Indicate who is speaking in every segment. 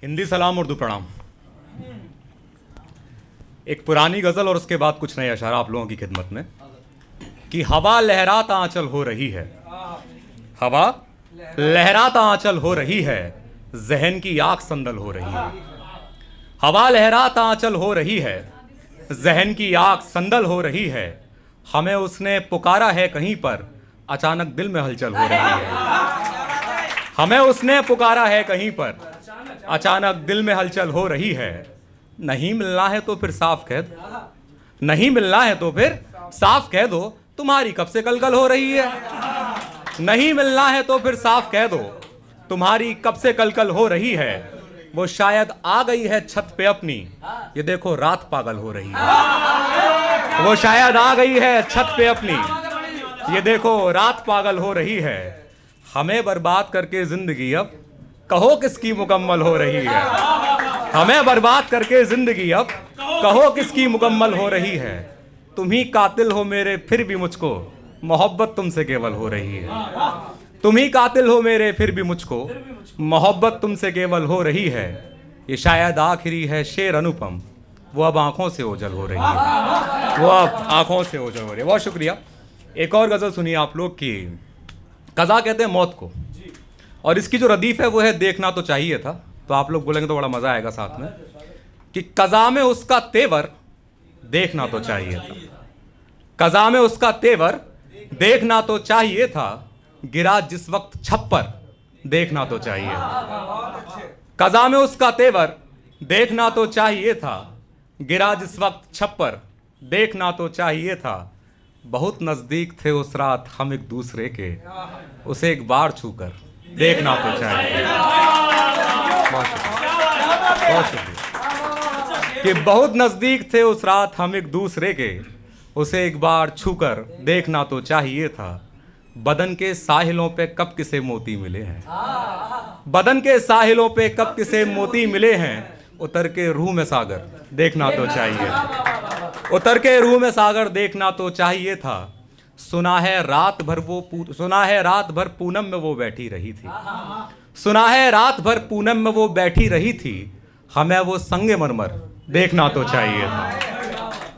Speaker 1: हिंदी सलाम, उर्दू प्रणाम। एक पुरानी गज़ल और उसके बाद कुछ नए अशारा आप लोगों की खिदमत में कि हवा लहराता आंचल हो रही है, हवा लहराता आंचल हो रही है, जहन की आग संदल हो रही है। हवा लहराता आंचल हो रही है, जहन की आग संदल हो रही है। हमें उसने पुकारा है कहीं पर, अचानक दिल में हलचल हो रही है। हमें उसने पुकारा है कहीं पर, अचानक दिल में हलचल हो रही है। नहीं मिलना है तो फिर साफ कह दो, नहीं मिलना है तो फिर साफ कह दो, तुम्हारी कब से कलकल हो रही है। नहीं मिलना है तो फिर साफ कह दो, तुम्हारी कब से कलकल हो रही है। वो शायद आ गई है छत पे अपनी, ये देखो रात पागल हो रही है। वो शायद आ गई है छत पे अपनी, ये देखो रात पागल हो रही है। हमें बर्बाद करके जिंदगी अब कहो किसकी मुकम्मल हो रही है। हमें बर्बाद करके जिंदगी अब कहो किसकी मुकम्मल हो रही है। तुम ही कातिल हो मेरे फिर भी मुझको मोहब्बत तुमसे केवल हो रही है। तुम ही कातिल हो मेरे फिर भी मुझको मोहब्बत तुमसे केवल हो रही है। ये शायद आखिरी है शेर अनुपम, वो अब आंखों से ओझल हो रही है। वो अब आंखों से ओझल हो रही है। बहुत शुक्रिया। एक और गजल सुनिए आप लोग की, कज़ा कहते हैं मौत को, और इसकी जो रदीफ है वो है देखना तो चाहिए था। तो आप लोग बोलेंगे तो बड़ा मजा आएगा साथ में कि कज़ा में उसका तेवर देखना तो चाहिए था। कज़ा में उसका तेवर देखना तो चाहिए था, गिरा जिस वक्त छप्पर देखना तो चाहिए था। कज़ा में उसका तेवर देखना तो चाहिए था, गिरा जिस वक्त छप्पर देखना तो चाहिए था। बहुत नजदीक थे उस रात हम एक दूसरे के, उसे एक बार छूकर देखना तो चाहिए। बहुत शुक्रिया कि बहुत नजदीक थे उस रात हम एक दूसरे के, उसे एक बार छूकर देखना तो चाहिए था। बदन के साहिलों पे कब किसे मोती मिले हैं, बदन के साहिलों पे कब किसे मोती मिले हैं। उतर के रूह में सागर देखना तो चाहिए था, उतर के रूह में सागर देखना तो चाहिए था। सुना है रात भर पूनम में वो बैठी रही थी, सुना है रात भर पूनम में वो बैठी रही थी। हमें वो संगे मरमर देखना तो चाहिए था,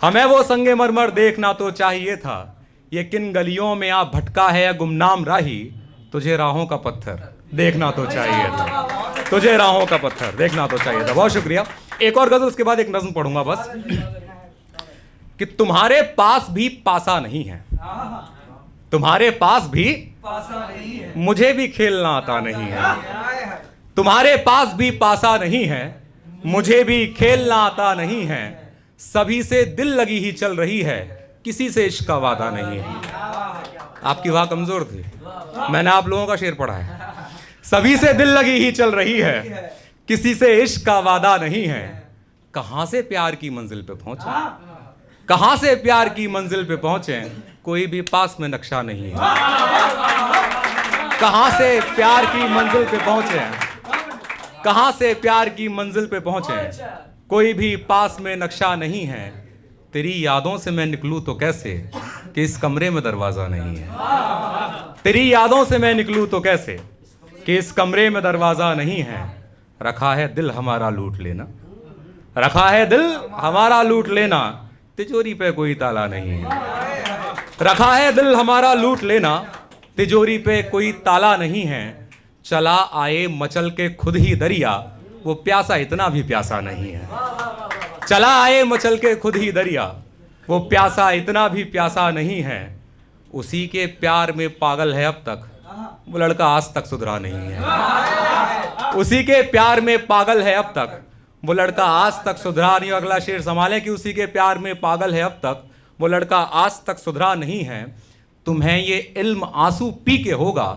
Speaker 1: हमें वो संगे मरमर देखना तो चाहिए था। ये किन गलियों में आप भटका है गुमनाम राही, तुझे राहों का पत्थर देखना तो चाहिए था, तुझे राहों का पत्थर देखना तो चाहिए था। बहुत शुक्रिया। एक और गजल, उसके बाद एक नज्म पढ़ूंगा बस कि तुम्हारे पास भी पासा नहीं है, तुम्हारे पास भी पासा नहीं है, मुझे भी खेलना आता नहीं है। तुम्हारे पास भी पासा नहीं है, मुझे भी खेलना आता नहीं है। सभी से दिल लगी ही चल रही है, किसी से इश्क का वादा नहीं है। आपकी वाह कमजोर थी, मैंने आप लोगों का शेर पढ़ा है। सभी से दिल लगी ही चल रही है, किसी से इश्क का वादा नहीं है। कहां से प्यार की मंजिल पे पहुंचे, कहां से प्यार की मंजिल पे पहुंचे, कोई भी पास में नक्शा नहीं है। कहां से प्यार की मंजिल पे पहुंचे, कहां से प्यार की मंजिल पे पहुंचे, कोई भी पास में नक्शा नहीं है। तेरी यादों से मैं निकलूं तो कैसे, कि इस कमरे में दरवाजा नहीं है। तेरी यादों से मैं निकलूं तो कैसे, कि इस कमरे में दरवाजा नहीं है। रखा है दिल हमारा लूट लेना, रखा है दिल हमारा लूट लेना, तिजोरी पे कोई ताला नहीं है। रखा है दिल हमारा लूट लेना, तिजोरी पे कोई ताला नहीं है। चला आए मचल के खुद ही दरिया, वो प्यासा इतना भी प्यासा नहीं है। चला आए मचल के खुद ही दरिया, वो प्यासा इतना भी प्यासा नहीं है। उसी के प्यार में पागल है अब तक, वो लड़का आज तक सुधरा नहीं है। उसी के प्यार में पागल है अब तक, वो लड़का आज तक सुधरा नहीं। अगला शेर संभाले कि उसी के प्यार में पागल है अब तक, वो लड़का आज तक सुधरा नहीं है। तुम्हें ये इल्म आंसू पी के होगा,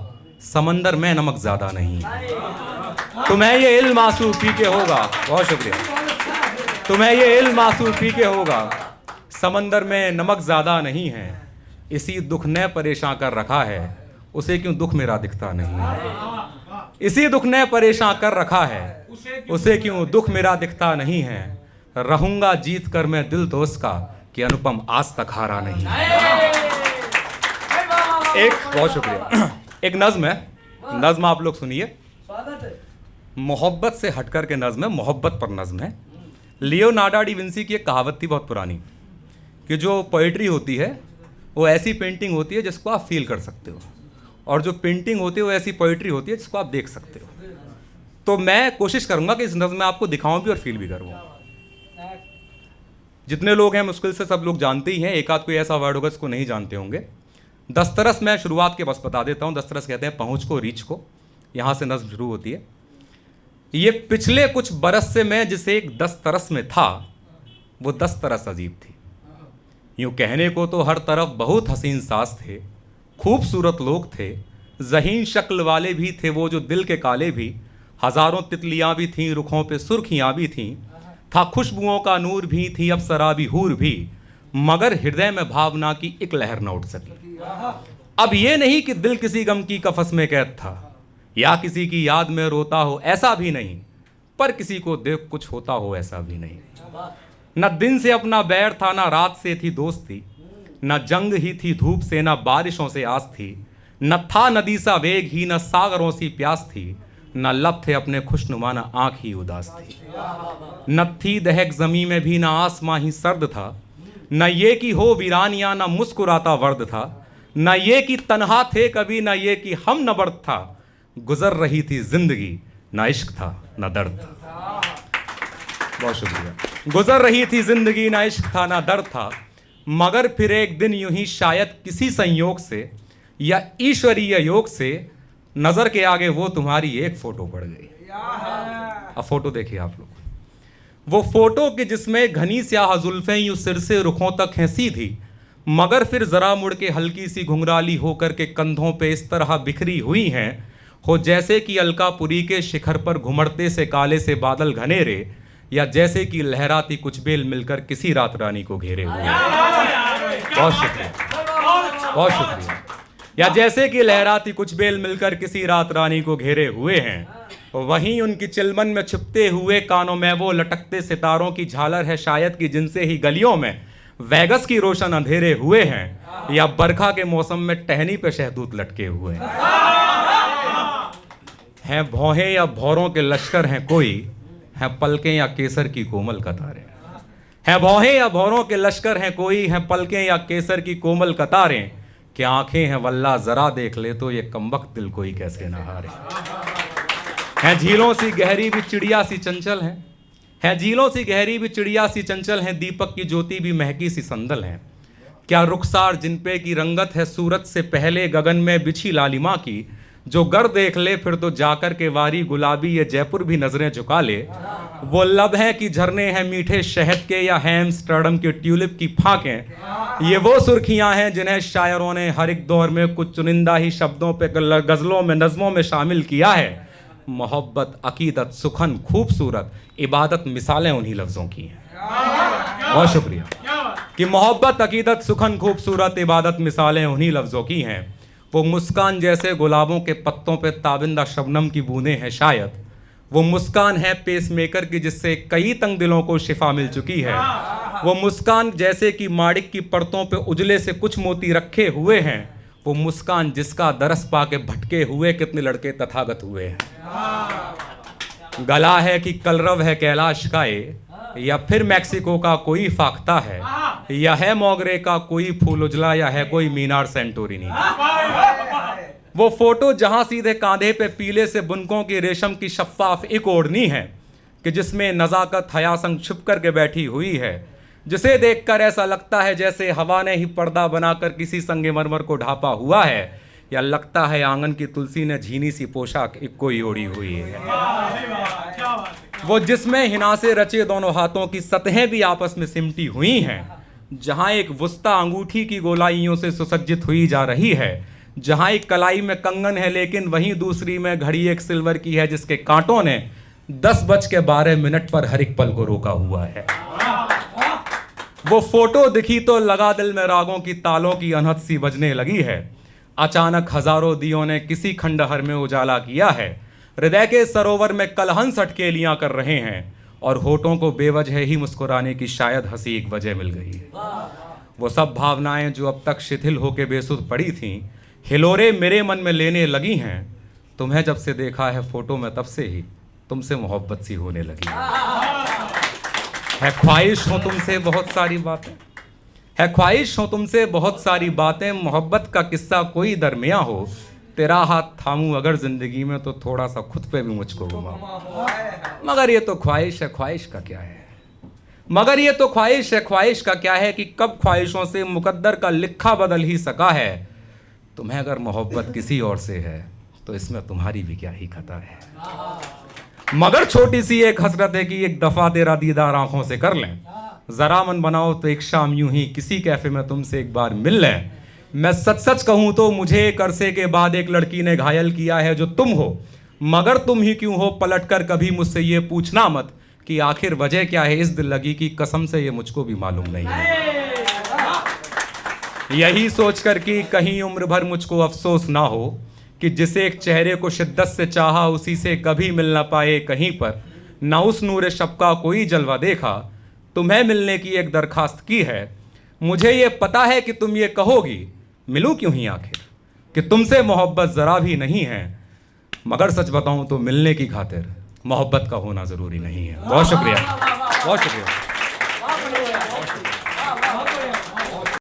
Speaker 1: समंदर में नमक ज्यादा नहीं है। तुम्हें ये इल्म आंसू पी के होगा, बहुत शुक्रिया। तुम्हें ये इल्म आंसू पी के होगा, समंदर में नमक ज्यादा नहीं है। इसी दुख ने परेशान कर रखा है, उसे क्यों दुख मेरा दिखता नहीं है। इसी दुख ने परेशान कर रखा है, उसे क्यों दुख मेरा दिखता नहीं है। रहूंगा जीत कर मैं दिल तो उसका, कि अनुपम आज तक हारा नहीं है। एक बहुत शुक्रिया। एक नज्म है, नज्म आप लोग सुनिए मोहब्बत से हटकर के नज़्म है, मोहब्बत पर नज़्म है। लियोनार्डो डी विंसी की एक कहावत थी बहुत पुरानी कि जो पोइट्री होती है वो ऐसी पेंटिंग होती है जिसको आप फील कर सकते हो, और जो पेंटिंग होती है वो ऐसी पोइट्री होती है जिसको आप देख सकते हो। तो मैं कोशिश करूंगा कि इस नज़्म में आपको दिखाऊं भी और फील भी करूँ। जितने लोग हैं मुश्किल से सब लोग जानते ही हैं, एक आध कोई ऐसा वर्ड होगा जिसको नहीं जानते होंगे। दस्तरस मैं शुरुआत के बस बता देता हूँ। दस्तरस कहते हैं पहुँच को, रीच को। यहाँ से नज़्म शुरू होती है। ये पिछले कुछ बरस से मैं जिसे एक दस्तरस में था, वो दस्तरस अजीब थी। यूँ कहने को तो हर तरफ बहुत हसीन सास थे, खूबसूरत लोग थे, ज़हीन शक्ल वाले भी थे वो जो दिल के काले भी, हज़ारों तितलियाँ भी थीं, रुखों पे सुर्खियाँ भी थीं, था खुशबुओं का नूर भी, थी अप्सरा भी, हूर भी, मगर हृदय में भावना की एक लहर न उठ सकी। अब ये नहीं कि दिल किसी गम की कफस में कैद था या किसी की याद में रोता हो, ऐसा भी नहीं, पर किसी को देख कुछ होता हो, ऐसा भी नहीं। न दिन से अपना बैर था, ना रात से थी दोस्ती, न जंग ही थी धूप से, न बारिशों से आस थी, न था नदी सा वेग ही, न सागरों सी प्यास थी, न लब थे अपने खुशनुमा, न आँख ही उदास थी। न थी दहक ज़मीं में भी, न आसमां ही सर्द था, न ये कि हो वीरानिया, न मुस्कुराता वर्द था, न ये कि तन्हा थे कभी, न ये कि हम न बर्द था, गुजर रही थी जिंदगी, न इश्क था न दर्द था। बहुत शुक्रिया। गुजर रही थी जिंदगी, न इश्क था न दर्द था, मगर फिर एक दिन यूं ही शायद किसी संयोग से या ईश्वरीय योग से नजर के आगे वो तुम्हारी एक फोटो पड़ गई। अब फोटो देखिए आप लोग, वो फोटो कि जिसमें घनी स्याह जुल्फें यूं सिर से रुखों तक हैं सीधी, मगर फिर जरा मुड़ के हल्की सी घुंघराली होकर के कंधों पे इस तरह बिखरी हुई हैं, हो जैसे कि अलकापुरी के शिखर पर घुमड़ते से काले से बादल घनेरे, या जैसे कि लहराती कुछ बेल मिलकर किसी रात रानी को घेरे हुए। बहुत शुक्रिया, बहुत शुक्रिया। या जैसे कि लहराती कुछ बेल मिलकर किसी रात रानी को घेरे हुए हैं, वहीं उनकी चिलमन में छिपते हुए कानों में वो लटकते सितारों की झालर है शायद कि जिनसे ही गलियों में वेगस की रोशन अंधेरे हुए हैं, या बरखा के मौसम में टहनी पे शहदूत लटके हुए हैं भौहें या भौरों के लश्कर हैं कोई, हैं पलकें या केसर की कोमल कतारें, हैं भौहें या भौरों के लश्कर हैं कोई, हैं पलकें या केसर की कोमल कतारें, क्या आंखें हैं वल्ला जरा देख ले तो ये कमबख्त दिल कोई कैसे न हारे। हैं झीलों सी गहरी भी चिड़िया सी चंचल हैं झीलों सी गहरी भी चिड़िया सी चंचल हैं, दीपक की ज्योति भी महकी सी संदल हैं, क्या रुखसार जिनपे की रंगत है सूरत से पहले गगन में बिछी लालिमा की, जो गर देख ले फिर तो जाकर के वारी गुलाबी ये जयपुर भी नजरें झुका ले, वो लब हैं कि झरने हैं मीठे शहद के या एम्स्टर्डम के ट्यूलिप की फाकें, ये वो सुर्खियां हैं जिन्हें शायरों ने हर एक दौर में कुछ चुनिंदा ही शब्दों पे गजलों में नज़मों में शामिल किया है। मोहब्बत, अकीदत, सुखन, खूबसूरत, इबादत मिसालें उन्हीं लफ्ज़ों की हैं। बहुत शुक्रिया। कि मोहब्बत, अकीदत, सुखन, खूबसूरत, इबादत मिसालें उन्हीं लफ्ज़ों की हैं। वो मुस्कान जैसे गुलाबों के पत्तों पे ताबिंदा शबनम की बूंदें हैं शायद, वो मुस्कान है पेसमेकर की जिससे कई तंग दिलों को शिफा मिल चुकी है, वो मुस्कान जैसे कि माड़िक की परतों पे उजले से कुछ मोती रखे हुए हैं, वो मुस्कान जिसका दरस पाके भटके हुए कितने लड़के तथागत हुए हैं। गला है कि कलरव है कैलाश का ये, या फिर मैक्सिको का कोई फाख्ता है, या है मोगरे का कोई फूल उजला, या है कोई मीनार सेंटोरिनी। वो फोटो जहां सीधे कांधे पे पीले से बुनकों की रेशम की शफ्फाफ एक ओढ़नी है कि जिसमें नज़ाकत हया संग छुप कर के बैठी हुई है, जिसे देखकर ऐसा लगता है जैसे हवा ने ही पर्दा बनाकर किसी संगमरमर को ढापा हुआ है, या लगता है आंगन की तुलसी ने झीनी सी पोशाक एक कोई ओढ़ी हुई है। वो जिसमें हिना से रचे दोनों हाथों की सतहें भी आपस में सिमटी हुई हैं, जहां एक वुस्ता अंगूठी की गोलाइयों से सुसज्जित हुई जा रही है, जहां एक कलाई में कंगन है लेकिन वहीं दूसरी में घड़ी एक सिल्वर की है जिसके कांटों ने 10:12 पर हर एक पल को रोका हुआ है। वो फोटो दिखी तो लगा दिल में रागों की तालों की अनहद सी बजने लगी है, अचानक हजारों दियों ने किसी खंडहर में उजाला किया है, हृदय के सरोवर में कलहंस अटकेलियां कर रहे हैं, और होठों को बेवजह ही मुस्कुराने की शायद हंसी एक वजह मिल गई है। वो सब भावनाएं जो अब तक शिथिल होकर बेसुध पड़ी थीं, हिलोरे मेरे मन में लेने लगी हैं, तुम्हें जब से देखा है फोटो में तब से ही तुमसे मोहब्बत सी होने लगी है ख्वाहिश हो तुमसे बहुत सारी बातें, है ख्वाहिश हो तुमसे बहुत सारी बातें, मोहब्बत का किस्सा कोई दरमिया हो, तेरा हाथ थामूं अगर जिंदगी में तो थोड़ा सा खुद पे भी मुझको घुमाओ। मगर ये तो ख्वाहिश है, ख्वाहिश का क्या है, मगर ये तो ख्वाहिश है, ख्वाहिश का क्या है कि कब ख्वाहिशों से मुकद्दर का लिखा बदल ही सका है। तुम्हें अगर मोहब्बत किसी और से है तो इसमें तुम्हारी भी क्या ही खता है। मगर छोटी सी एक हसरत है कि एक दफा तेरा दीदार आंखों से कर लें, जरा मन बनाओ तो एक शाम यूं ही किसी कैफे में तुमसे एक बार मिल लें। मैं सच सच कहूं तो मुझे एक अरसे के बाद एक लड़की ने घायल किया है जो तुम हो, मगर तुम ही क्यों हो पलटकर कभी मुझसे ये पूछना मत कि आखिर वजह क्या है इस दिल लगी की, कसम से ये मुझको भी मालूम नहीं है। यही सोचकर कि कहीं उम्र भर मुझको अफसोस ना हो कि जिसे एक चेहरे को शिद्दत से चाहा उसी से कभी मिल ना पाए कहीं पर, ना उस नूर शब का कोई जलवा देखा, तुम्हें मिलने की एक दरखास्त की है। मुझे ये पता है कि तुम ये कहोगी मिलूं क्यों ही आखिर, कि तुमसे मोहब्बत ज़रा भी नहीं है, मगर सच बताऊं तो मिलने की खातिर मोहब्बत का होना ज़रूरी नहीं है। बहुत शुक्रिया, बहुत शुक्रिया।